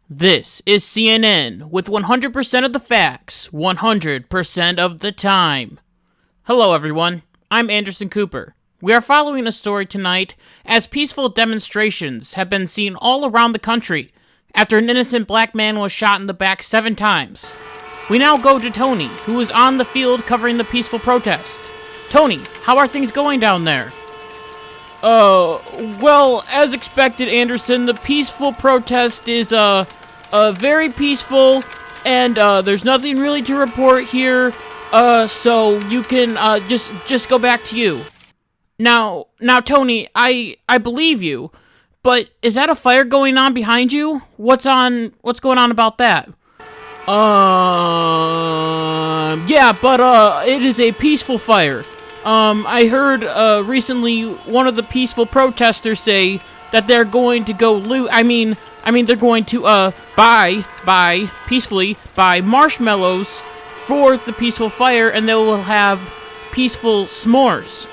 This is CNN with 100% of the facts, 100% of the time. Hello everyone, I'm Anderson Cooper. We are following a story tonight as peaceful demonstrations have been seen all around the country after an innocent black man was shot in the back 7 times. We now go to Tony, who is on the field covering the peaceful protest. Tony, how are things going down there? Well, as expected, Anderson, the peaceful protest is, very peaceful, and, there's nothing really to report here, so you can, just go back to you. Now, Tony, I believe you, but is that a fire going on behind you? What's going on about that? Yeah, but, it is a peaceful fire. I heard, recently one of the peaceful protesters say that they're going to go loot, they're going to, peacefully buy marshmallows for the peaceful fire, and they will have peaceful s'mores.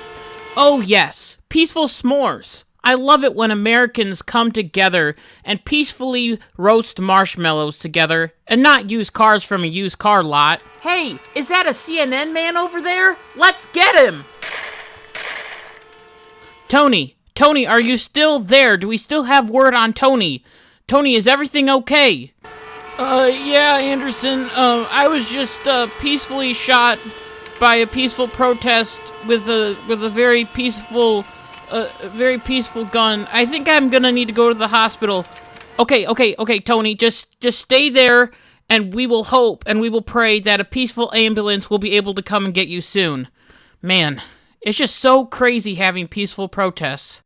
Oh yes, peaceful s'mores. I love it when Americans come together and peacefully roast marshmallows together and not use cars from a used car lot. Hey, is that a CNN man over there? Let's get him! Tony, are you still there? Do we still have word on Tony? Tony, is everything okay? Yeah, Anderson, I was just, peacefully shot by a peaceful protest with a very peaceful gun. I think I'm gonna need to go to the hospital. Okay, Tony, just stay there, and we will hope and we will pray that a peaceful ambulance will be able to come and get you soon. Man, it's just so crazy having peaceful protests.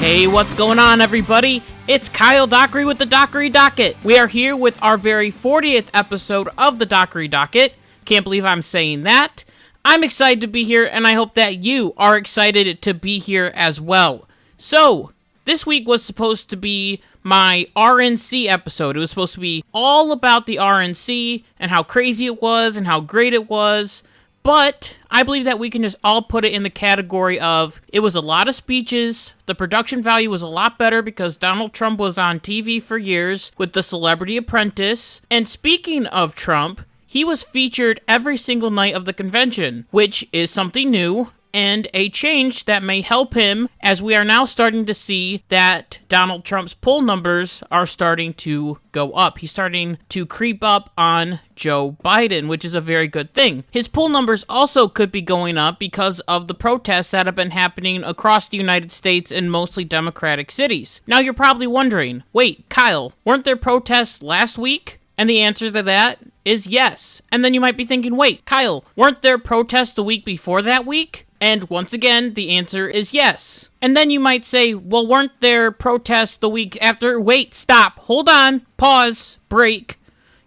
Hey, what's going on, everybody? It's Kyle Dockery with the Dockery Docket. We are here with our very 40th episode of the Dockery Docket. Can't believe I'm saying that. I'm excited to be here, and I hope that you are excited to be here as well. So, this week was supposed to be my RNC episode. It was supposed to be all about the RNC and how crazy it was and how great it was. But I believe that we can just all put it in the category of it was a lot of speeches, the production value was a lot better because Donald Trump was on TV for years with The Celebrity Apprentice, and speaking of Trump, he was featured every single night of the convention, which is something new and a change that may help him as we are now starting to see that Donald Trump's poll numbers are starting to go up. He's starting to creep up on Joe Biden, which is a very good thing. His poll numbers also could be going up because of the protests that have been happening across the United States in mostly Democratic cities. Now you're probably wondering, wait, Kyle, weren't there protests last week? And the answer to that is yes. And then you might be thinking, wait, Kyle, weren't there protests the week before that week? And once again, the answer is yes. And then you might say, well, weren't there protests the week after? Wait, stop, hold on, pause, break.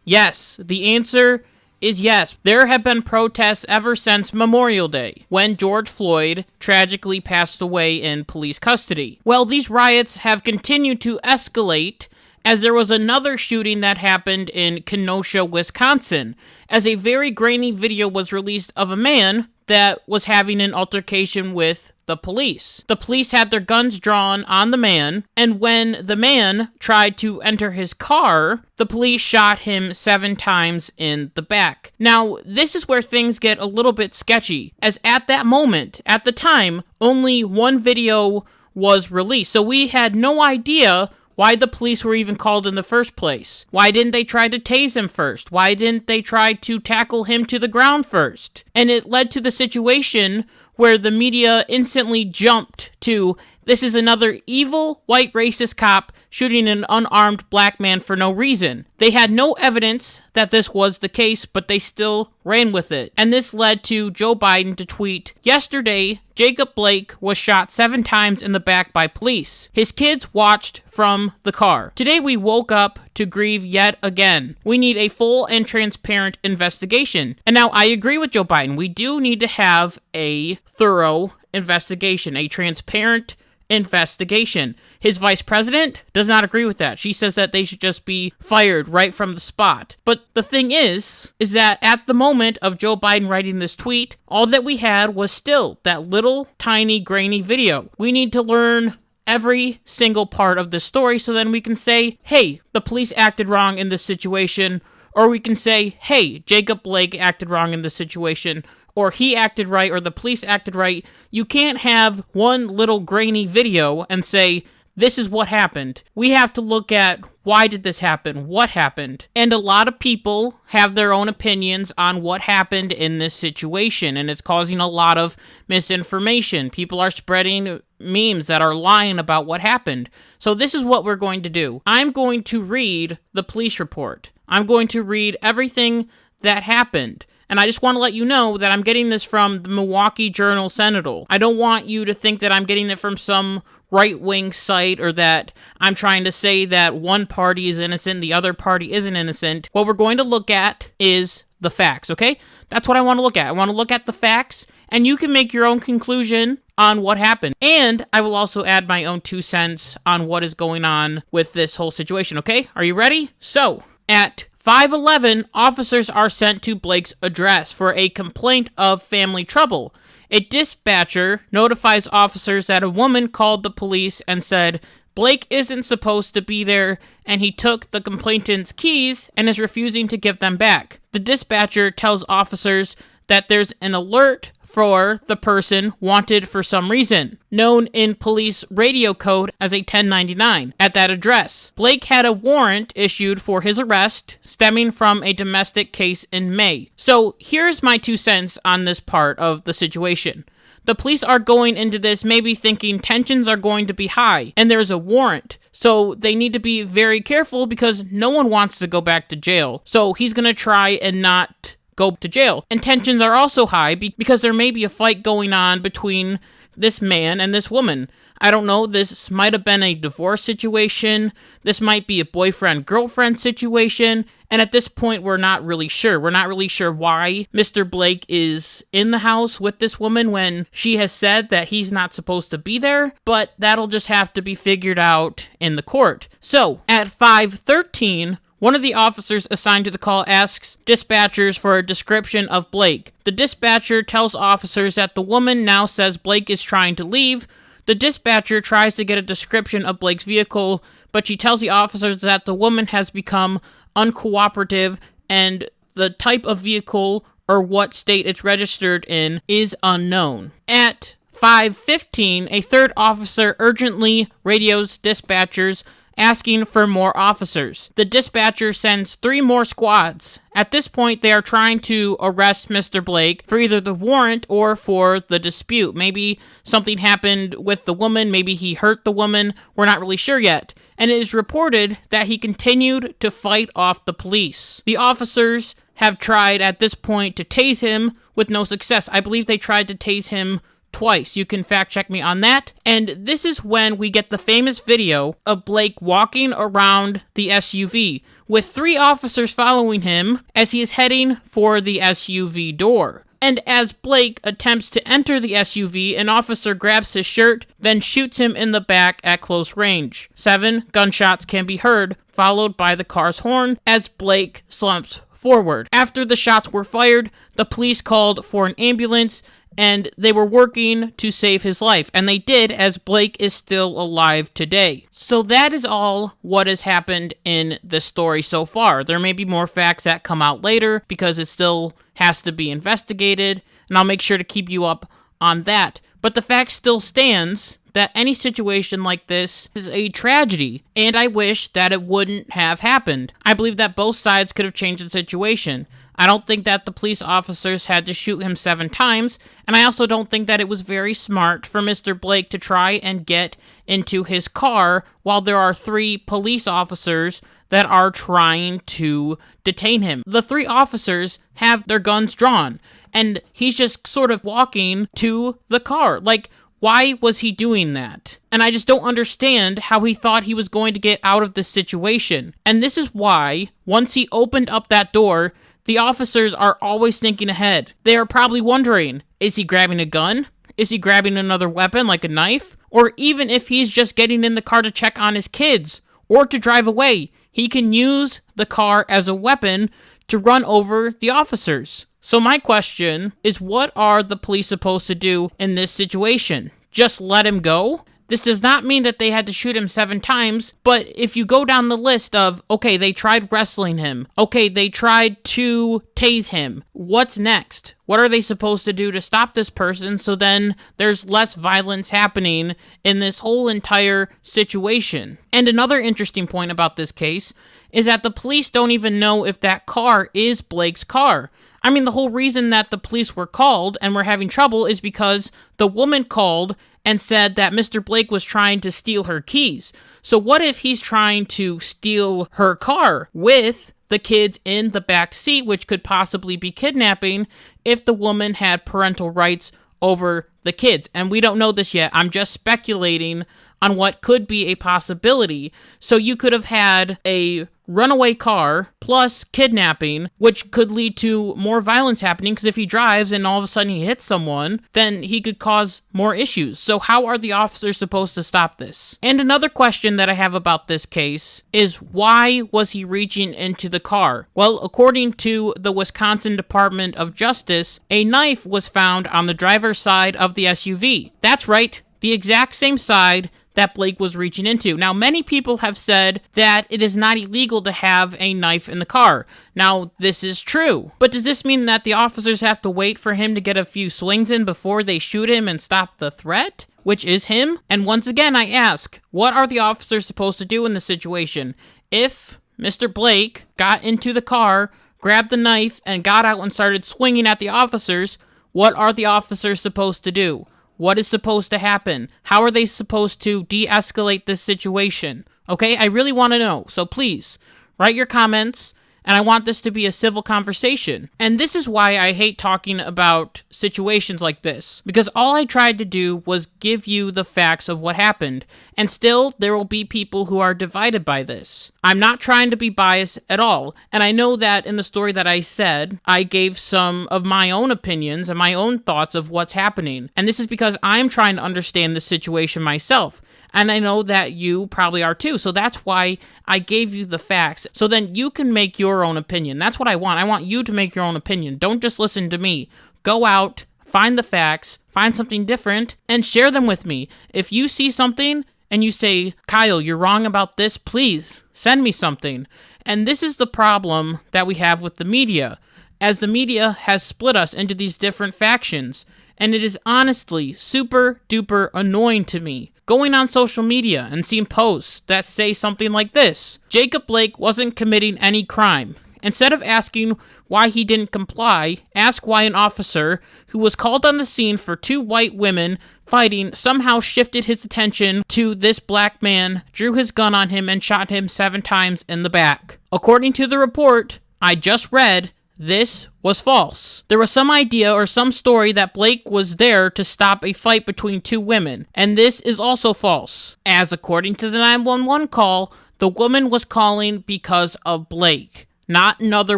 Yes, the answer is yes. There have been protests ever since Memorial Day, when George Floyd tragically passed away in police custody. Well, these riots have continued to escalate as there was another shooting that happened in Kenosha, Wisconsin, as a very grainy video was released of a man that was having an altercation with the police. The police had their guns drawn on the man, and when the man tried to enter his car, the police shot him 7 times in the back. Now, this is where things get a little bit sketchy, as at that moment, at the time, only one video was released, so we had no idea why the police were even called in the first place. Why didn't they try to tase him first? Why didn't they try to tackle him to the ground first? And it led to the situation where the media instantly jumped to, this is another evil, white racist cop shooting an unarmed black man for no reason. They had no evidence that this was the case, but they still ran with it. And this led to Joe Biden to tweet, yesterday, Jacob Blake was shot 7 times in the back by police. His kids watched from the car. Today we woke up to grieve yet again. We need a full and transparent investigation. And now I agree with Joe Biden. We do need to have a thorough investigation, a transparent investigation. His vice president does not agree with that. She says that they should just be fired right from the spot. But the thing is that at the moment of Joe Biden writing this tweet, all that we had was still that little tiny grainy video. We need to learn every single part of this story so then we can say, hey, the police acted wrong in this situation, or we can say, hey, Jacob Blake acted wrong in this situation, or he acted right, or the police acted right. You can't have one little grainy video and say, this is what happened. We have to look at why did this happen? What happened? And a lot of people have their own opinions on what happened in this situation, and it's causing a lot of misinformation. People are spreading memes that are lying about what happened. So this is what we're going to do. I'm going to read the police report. I'm going to read everything that happened. And I just want to let you know that I'm getting this from the Milwaukee Journal-Sentinel. I don't want you to think that I'm getting it from some right-wing site or that I'm trying to say that one party is innocent, the other party isn't innocent. What we're going to look at is the facts, okay? That's what I want to look at. I want to look at the facts, and you can make your own conclusion on what happened. And I will also add my own 2 cents on what is going on with this whole situation, okay? Are you ready? So, at 5:11, officers are sent to Blake's address for a complaint of family trouble. A dispatcher notifies officers that a woman called the police and said Blake isn't supposed to be there, and he took the complainant's keys and is refusing to give them back. The dispatcher tells officers that there's an alert for the person wanted for some reason, known in police radio code as a 1099, at that address. Blake had a warrant issued for his arrest stemming from a domestic case in May. So here's my 2 cents on this part of the situation. The police are going into this maybe thinking tensions are going to be high, and there's a warrant. So they need to be very careful because no one wants to go back to jail. So he's going to try and not go to jail. And tensions are also high because there may be a fight going on between this man and this woman. I don't know, this might have been a divorce situation, this might be a boyfriend-girlfriend situation, and at this point we're not really sure. We're not really sure why Mr. Blake is in the house with this woman when she has said that he's not supposed to be there, but that'll just have to be figured out in the court. So, at 5:13, one of the officers assigned to the call asks dispatchers for a description of Blake. The dispatcher tells officers that the woman now says Blake is trying to leave. The dispatcher tries to get a description of Blake's vehicle, but she tells the officers that the woman has become uncooperative and the type of vehicle or what state it's registered in is unknown. At 5:15, a third officer urgently radios dispatchers asking for more officers. The dispatcher sends 3 more squads. At this point, they are trying to arrest Mr. Blake for either the warrant or for the dispute. Maybe something happened with the woman, maybe he hurt the woman, we're not really sure yet. And it is reported that he continued to fight off the police. The officers have tried at this point to tase him with no success. I believe they tried to tase him twice. You can fact check me on that. And this is when we get the famous video of Blake walking around the SUV with 3 officers following him as he is heading for the SUV door. And as Blake attempts to enter the SUV, an officer grabs his shirt, then shoots him in the back at close range. 7 gunshots can be heard, followed by the car's horn as Blake slumps forward. After the shots were fired, the police called for an ambulance, and they were working to save his life, and they did, as Blake is still alive today. So that is all what has happened in the story so far. There may be more facts that come out later, because it still has to be investigated, and I'll make sure to keep you up on that. But the fact still stands that any situation like this is a tragedy, and I wish that it wouldn't have happened. I believe that both sides could have changed the situation. I don't think that the police officers had to shoot him 7 times, and I also don't think that it was very smart for Mr. Blake to try and get into his car while there are 3 police officers that are trying to detain him. The 3 officers have their guns drawn, and he's just sort of walking to the car. Like, why was he doing that? And I just don't understand how he thought he was going to get out of this situation. And this is why, once he opened up that door, the officers are always thinking ahead. They are probably wondering, is he grabbing a gun? Is he grabbing another weapon like a knife? or even if he's just getting in the car to check on his kids or to drive away, he can use the car as a weapon to run over the officers. So my question is, what are the police supposed to do in this situation? Just let him go? This does not mean that they had to shoot him 7 times, but if you go down the list of, okay, they tried wrestling him, okay, they tried to tase him, what's next? What are they supposed to do to stop this person so then there's less violence happening in this whole entire situation? And another interesting point about this case is that the police don't even know if that car is Blake's car. I mean, the whole reason that the police were called and were having trouble is because the woman called and said that Mr. Blake was trying to steal her keys. So what if he's trying to steal her car with the kids in the back seat, which could possibly be kidnapping if the woman had parental rights over the kids? And we don't know this yet. I'm just speculating on what could be a possibility. So you could have had a runaway car plus kidnapping, which could lead to more violence happening, because if he drives and all of a sudden he hits someone, then he could cause more issues. So how are the officers supposed to stop this? And another question that I have about this case is, why was he reaching into the car? Well, according to the Wisconsin Department of Justice, a knife was found on the driver's side of the SUV. That's right, the exact same side that Blake was reaching into. Now, many people have said that it is not illegal to have a knife in the car. Now, this is true. But does this mean that the officers have to wait for him to get a few swings in before they shoot him and stop the threat, which is him? And once again, I ask, what are the officers supposed to do in this situation? If Mr. Blake got into the car, grabbed the knife, and got out and started swinging at the officers, what are the officers supposed to do? What is supposed to happen? How are they supposed to de-escalate this situation? Okay, I really want to know. So please, write your comments, and I want this to be a civil conversation. And this is why I hate talking about situations like this, because all I tried to do was give you the facts of what happened, and still there will be people who are divided by this. I'm not trying to be biased at all, and I know that in the story that I said, I gave some of my own opinions and my own thoughts of what's happening, and this is because I'm trying to understand the situation myself. And I know that you probably are too. So that's why I gave you the facts. So then you can make your own opinion. That's what I want. I want you to make your own opinion. Don't just listen to me. Go out, find the facts, find something different, and share them with me. If you see something and you say, Kyle, you're wrong about this, please send me something. And this is the problem that we have with the media, as the media has split us into these different factions. And it is honestly super duper annoying to me going on social media and seeing posts that say something like this: Jacob Blake wasn't committing any crime. Instead of asking why he didn't comply, ask why an officer who was called on the scene for 2 white women fighting somehow shifted his attention to this black man, drew his gun on him, and shot him 7 times in the back. According to the report I just read, this was false. There was some idea or some story that Blake was there to stop a fight between 2 women, and this is also false, as according to the 911 call, the woman was calling because of Blake, not another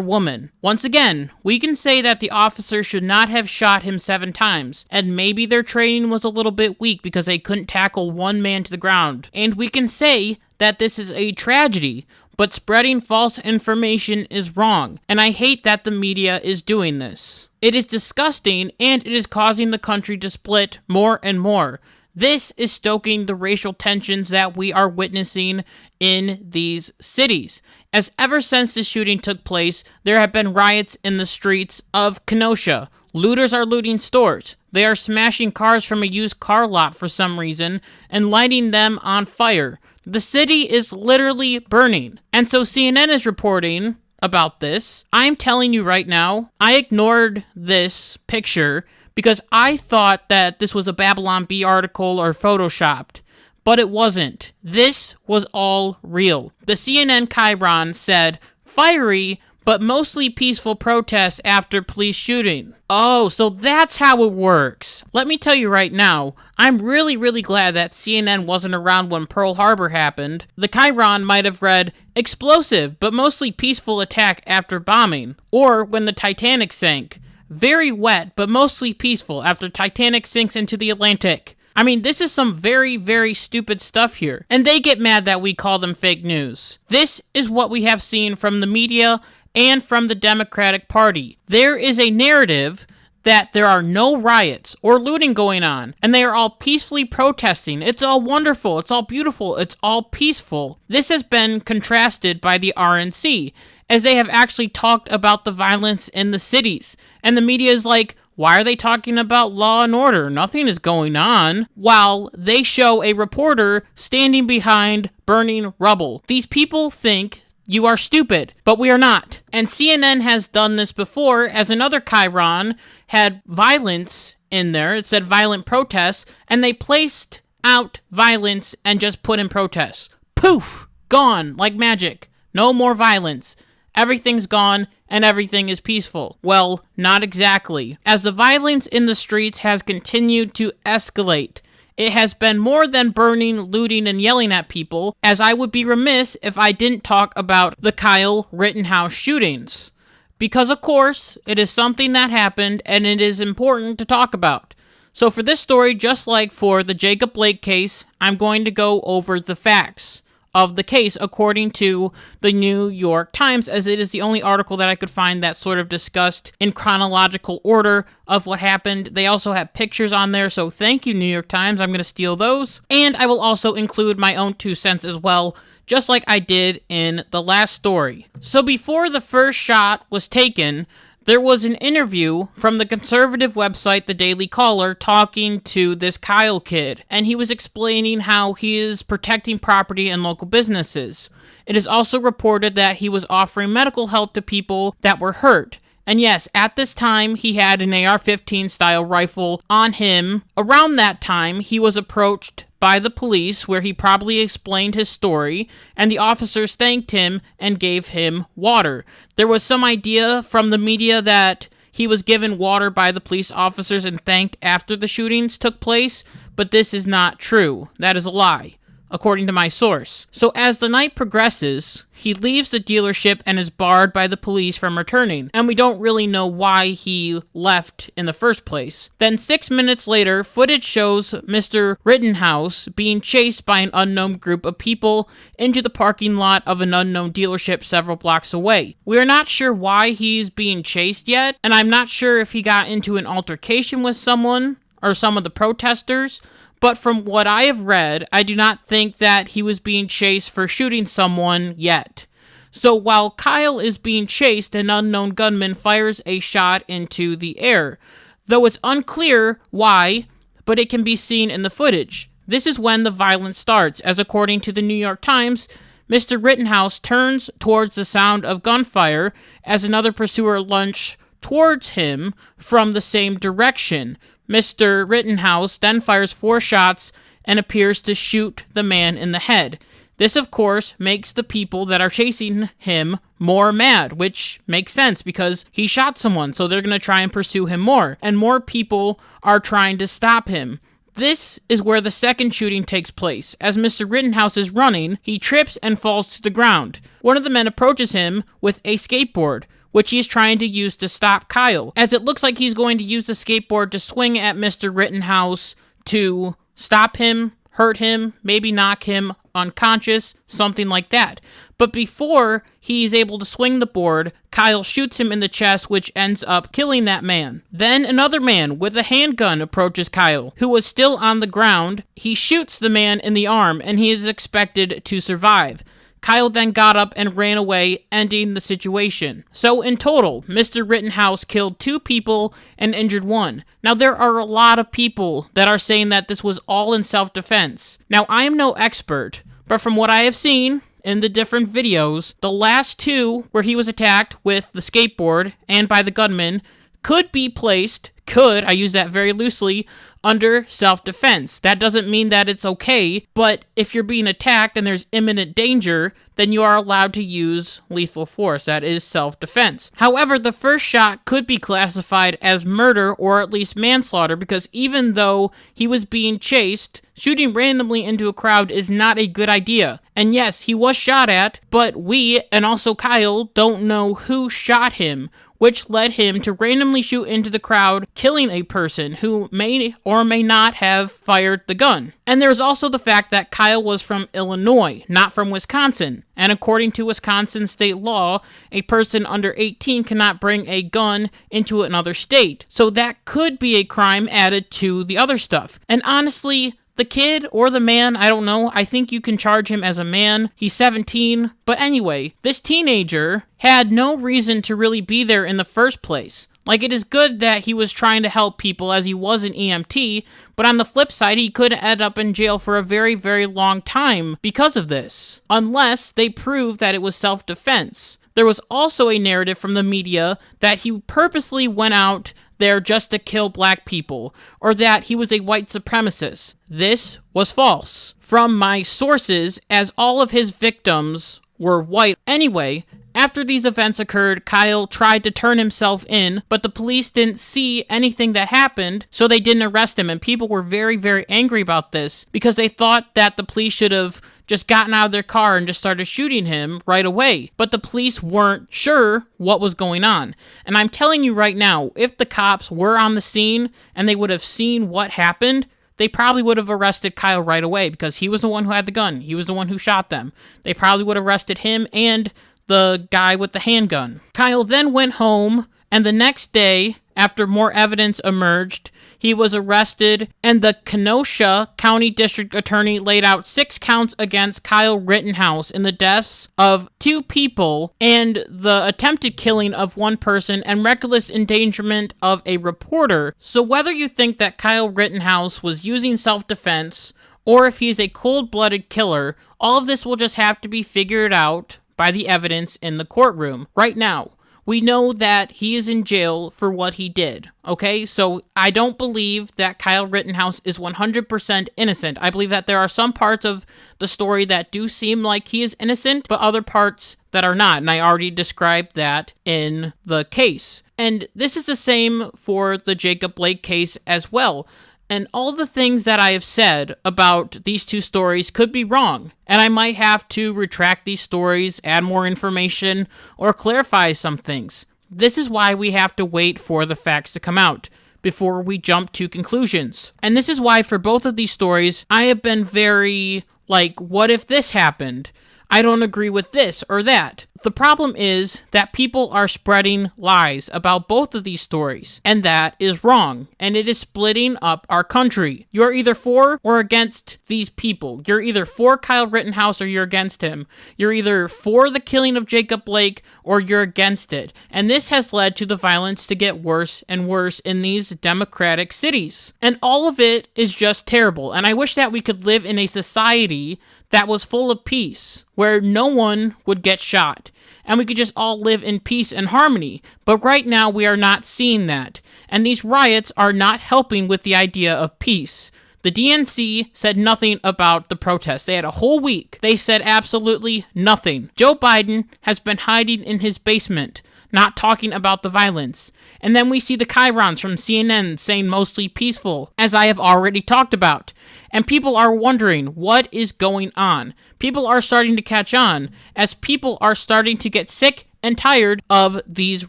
woman. Once again, we can say that the officer should not have shot him 7 times, and maybe their training was a little bit weak because they couldn't tackle one man to the ground, and we can say that this is a tragedy, but spreading false information is wrong, and I hate that the media is doing this. It is disgusting, and it is causing the country to split more and more. This is stoking the racial tensions that we are witnessing in these cities. As ever since the shooting took place, there have been riots in the streets of Kenosha. Looters are looting stores. They are smashing cars from a used car lot for some reason and lighting them on fire. The city is literally burning. And so CNN is reporting about this. I'm telling you right now, I ignored this picture because I thought that this was a Babylon Bee article or photoshopped. But it wasn't. This was all real. The CNN Chiron said, fiery but mostly peaceful protests after police shooting. Oh, so that's how it works. Let me tell you right now, I'm really glad that CNN wasn't around when Pearl Harbor happened. The Chiron might have read, explosive but mostly peaceful attack after bombing. Or when the Titanic sank. Very wet but mostly peaceful after Titanic sinks into the Atlantic. I mean, this is some very, very stupid stuff here. And they get mad that we call them fake news. This is what we have seen from the media and from the Democratic Party. There is a narrative that there are no riots or looting going on, and they are all peacefully protesting. It's all wonderful, it's all beautiful, it's all peaceful. This has been contrasted by the RNC, as they have actually talked about the violence in the cities. And the media is like, why are they talking about law and order? Nothing is going on. While they show a reporter standing behind burning rubble. These people think you are stupid, but we are not. And CNN has done this before, as another chyron had violence in there. It said violent protests, and they placed out violence and just put in protests. Poof! Gone, like magic. No more violence. Everything's gone, and everything is peaceful. Well, not exactly. As the violence in the streets has continued to escalate, it has been more than burning, looting, and yelling at people, as I would be remiss if I didn't talk about the Kyle Rittenhouse shootings. Because, of course, it is something that happened, and it is important to talk about. So for this story, just like for the Jacob Blake case, I'm going to go over the facts of the case according to the New York Times, as it is the only article that I could find that sort of discussed in chronological order of what happened. They also have pictures on there, so thank you, New York Times. I'm going to steal those. And I will also include my own 2 cents as well, just like I did in the last story. So before the first shot was taken, there was an interview from the conservative website, The Daily Caller, talking to this Kyle kid, and he was explaining how he is protecting property and local businesses. It is also reported that he was offering medical help to people that were hurt. And yes, at this time, he had an AR-15 style rifle on him. Around that time, he was approached by the police, where he probably explained his story, and the officers thanked him and gave him water. There was some idea from the media that he was given water by the police officers and thanked after the shootings took place, but this is not true. That is a lie, according to my source. So as the night progresses, he leaves the dealership and is barred by the police from returning, and we don't really know why he left in the first place. Then 6 minutes later, footage shows Mr. Rittenhouse being chased by an unknown group of people into the parking lot of an unknown dealership several blocks away. We are not sure why he's being chased yet, and I'm not sure if he got into an altercation with someone or some of the protesters, but from what I have read, I do not think that he was being chased for shooting someone yet. So while Kyle is being chased, an unknown gunman fires a shot into the air. Though it's unclear why, but it can be seen in the footage. This is when the violence starts, as according to the New York Times, Mr. Rittenhouse turns towards the sound of gunfire as another pursuer lunged towards him from the same direction. Mr. Rittenhouse then fires 4 shots and appears to shoot the man in the head. This, of course, makes the people that are chasing him more mad, which makes sense because he shot someone, so they're going to try and pursue him more. And more people are trying to stop him. This is where the second shooting takes place. As Mr. Rittenhouse is running, he trips and falls to the ground. One of the men approaches him with a skateboard, which he's trying to use to stop Kyle, as it looks like he's going to use the skateboard to swing at Mr. Rittenhouse to stop him, hurt him, maybe knock him unconscious, something like that. But before he's able to swing the board, Kyle shoots him in the chest, which ends up killing that man. Then another man with a handgun approaches Kyle, who was still on the ground. He shoots the man in the arm, and he is expected to survive. Kyle then got up and ran away, ending the situation. So in total, Mr. Rittenhouse killed 2 people and injured 1. Now there are a lot of people that are saying that this was all in self-defense. Now I am no expert, but from what I have seen in the different videos, the last 2 where he was attacked with the skateboard and by the gunman could be placed, I use that very loosely, under self-defense. That doesn't mean that it's okay, but if you're being attacked and there's imminent danger, then you are allowed to use lethal force. That is self-defense. However, the first shot could be classified as murder or at least manslaughter, because even though he was being chased, shooting randomly into a crowd is not a good idea. And yes, he was shot at, but we, and also Kyle, don't know who shot him, which led him to randomly shoot into the crowd, killing a person who may or may not have fired the gun. And there's also the fact that Kyle was from Illinois, not from Wisconsin. And according to Wisconsin state law, a person under 18 cannot bring a gun into another state. So that could be a crime added to the other stuff. And honestly, the kid or the man, I don't know, I think you can charge him as a man. He's 17. But anyway, this teenager had no reason to really be there in the first place. Like, it is good that he was trying to help people as he was an EMT, but on the flip side, he could end up in jail for a very, very long time because of this, unless they prove that it was self-defense. There was also a narrative from the media that he purposely went out there just to kill black people, or that he was a white supremacist. This was false. From my sources, as all of his victims were white. Anyway, after these events occurred, Kyle tried to turn himself in, but the police didn't see anything that happened, so they didn't arrest him, and people were very, very angry about this, because they thought that the police should have just gotten out of their car and just started shooting him right away. But the police weren't sure what was going on. And I'm telling you right now, if the cops were on the scene and they would have seen what happened, they probably would have arrested Kyle right away, because he was the one who had the gun. He was the one who shot them. They probably would have arrested him and the guy with the handgun. Kyle then went home, and the next day, after more evidence emerged, he was arrested, and the Kenosha County District Attorney laid out 6 counts against Kyle Riddenhouse in the deaths of 2 people and the attempted killing of 1 person and reckless endangerment of a reporter. So whether you think that Kyle Rittenhouse was using self-defense or if he's a cold-blooded killer, all of this will just have to be figured out by the evidence in the courtroom. Right now, we know that he is in jail for what he did, okay? So I don't believe that Kyle Rittenhouse is 100% innocent. I believe that there are some parts of the story that do seem like he is innocent, but other parts that are not, and I already described that in the case. And this is the same for the Jacob Blake case as well. And all the things that I have said about these 2 stories could be wrong. And I might have to retract these stories, add more information, or clarify some things. This is why we have to wait for the facts to come out before we jump to conclusions. And this is why for both of these stories, I have been very, what if this happened? I don't agree with this or that. The problem is that people are spreading lies about both of these stories, and that is wrong, and it is splitting up our country. You're either for or against these people. You're either for Kyle Rittenhouse or you're against him. You're either for the killing of Jacob Blake or you're against it, and this has led to the violence to get worse and worse in these democratic cities. And all of it is just terrible, and I wish that we could live in a society that was full of peace, where no one would get shot, and we could just all live in peace and harmony. But right now, we are not seeing that, and these riots are not helping with the idea of peace. The DNC said nothing about the protests. They had a whole week. They said absolutely nothing. Joe Biden has been hiding in his basement, not talking about the violence. And then we see the chyrons from CNN saying mostly peaceful, as I have already talked about. And people are wondering what is going on. People are starting to catch on, as people are starting to get sick and tired of these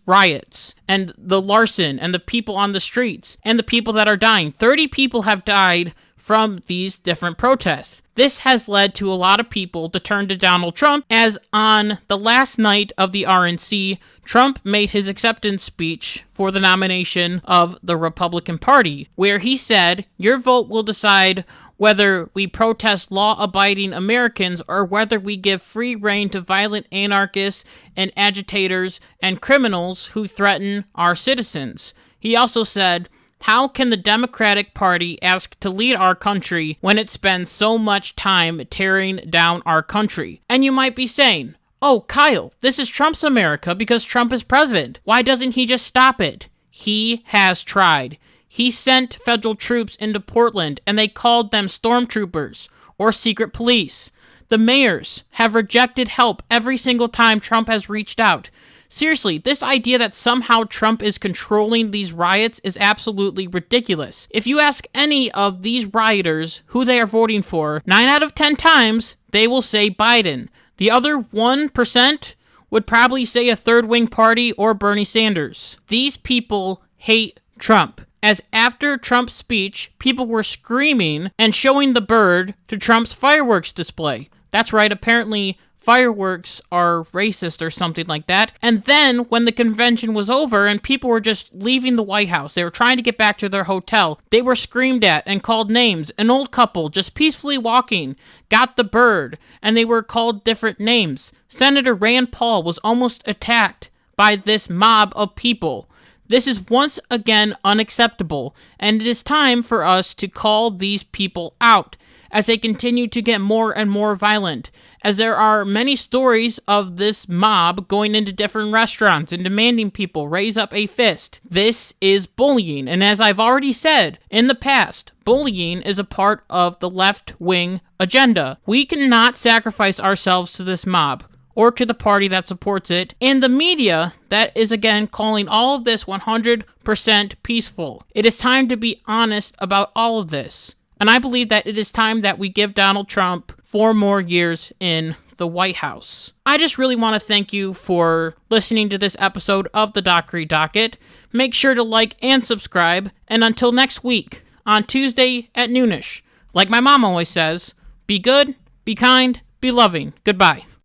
riots, and the larceny, and the people on the streets, and the people that are dying. 30 people have died from these different protests. This has led to a lot of people to turn to Donald Trump, as on the last night of the RNC, Trump made his acceptance speech for the nomination of the Republican Party, where he said, "Your vote will decide whether we protest law-abiding Americans or whether we give free rein to violent anarchists and agitators and criminals who threaten our citizens." He also said, "How can the Democratic Party ask to lead our country when it spends so much time tearing down our country?" And you might be saying, "Oh, Kyle, this is Trump's America because Trump is president. Why doesn't he just stop it?" He has tried. He sent federal troops into Portland, and they called them stormtroopers or secret police. The mayors have rejected help every single time Trump has reached out. Seriously, this idea that somehow Trump is controlling these riots is absolutely ridiculous. If you ask any of these rioters who they are voting for, 9 out of 10 times, they will say Biden. The other 1% would probably say a third-wing party or Bernie Sanders. These people hate Trump, as after Trump's speech, people were screaming and showing the bird to Trump's fireworks display. That's right, apparently fireworks are racist or something like that. And then, when the convention was over and people were just leaving the White House, they were trying to get back to their hotel, they were screamed at and called names. An old couple, just peacefully walking, got the bird, and they were called different names. Senator Rand Paul was almost attacked by this mob of people. This is once again unacceptable, and it is time for us to call these people out as they continue to get more and more violent, as there are many stories of this mob going into different restaurants and demanding people raise up a fist. This is bullying, and as I've already said in the past, bullying is a part of the left-wing agenda. We cannot sacrifice ourselves to this mob or to the party that supports it, and the media that is again calling all of this 100% peaceful. It is time to be honest about all of this. And I believe that it is time that we give Donald Trump 4 more years in the White House. I just really want to thank you for listening to this episode of the Dockery Docket. Make sure to like and subscribe. And until next week, on Tuesday at noonish, like my mom always says, be good, be kind, be loving. Goodbye.